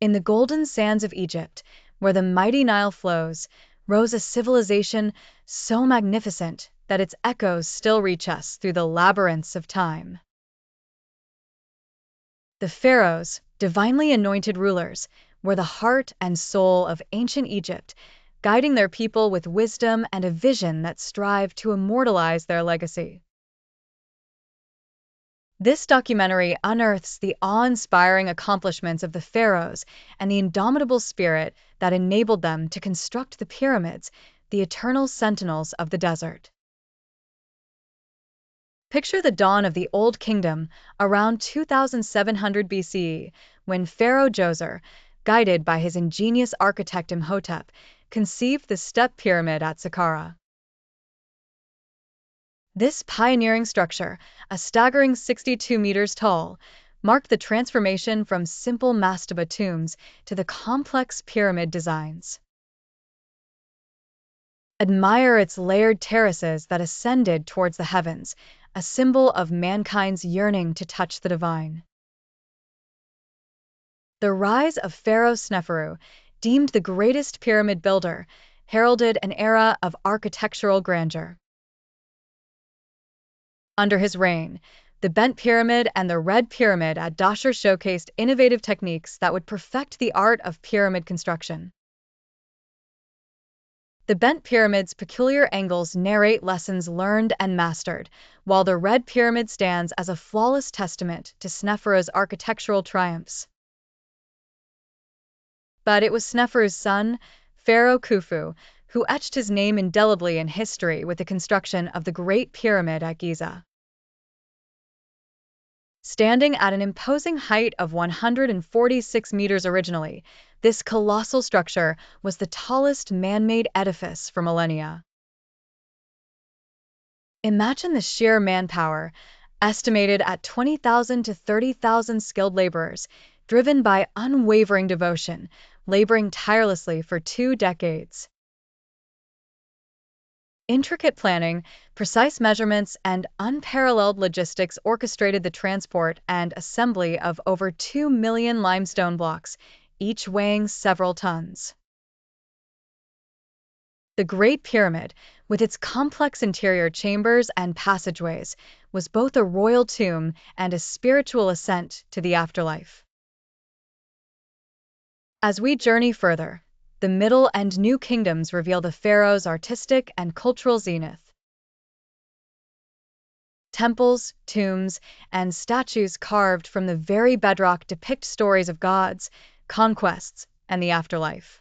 In the golden sands of Egypt, where the mighty Nile flows, rose a civilization so magnificent that its echoes still reach us through the labyrinths of time. The pharaohs, divinely anointed rulers, were the heart and soul of ancient Egypt, guiding their people with wisdom and a vision that strived to immortalize their legacy. This documentary unearths the awe-inspiring accomplishments of the pharaohs and the indomitable spirit that enabled them to construct the pyramids, the eternal sentinels of the desert. Picture the dawn of the Old Kingdom around 2700 BCE, when Pharaoh Djoser, guided by his ingenious architect Imhotep, conceived the step pyramid at Saqqara. This pioneering structure, a staggering 62 meters tall, marked the transformation from simple mastaba tombs to the complex pyramid designs. Admire its layered terraces that ascended towards the heavens, a symbol of mankind's yearning to touch the divine. The rise of Pharaoh Sneferu, deemed the greatest pyramid builder, heralded an era of architectural grandeur. Under his reign, the bent pyramid and the red pyramid at Dashur showcased innovative techniques that would perfect the art of pyramid construction. The bent pyramid's peculiar angles narrate lessons learned and mastered, while the red pyramid stands as a flawless testament to Sneferu's architectural triumphs. But it was Sneferu's son, Pharaoh Khufu, who etched his name indelibly in history with the construction of the Great Pyramid at Giza. Standing at an imposing height of 146 meters originally, this colossal structure was the tallest man-made edifice for millennia. Imagine the sheer manpower, estimated at 20,000 to 30,000 skilled laborers, driven by unwavering devotion, laboring tirelessly for 2 decades. Intricate planning, precise measurements, and unparalleled logistics orchestrated the transport and assembly of over 2 million limestone blocks, each weighing several tons. The Great Pyramid, with its complex interior chambers and passageways, was both a royal tomb and a spiritual ascent to the afterlife. As we journey further, the Middle and New Kingdoms reveal the pharaoh's artistic and cultural zenith. Temples, tombs, and statues carved from the very bedrock depict stories of gods, conquests, and the afterlife.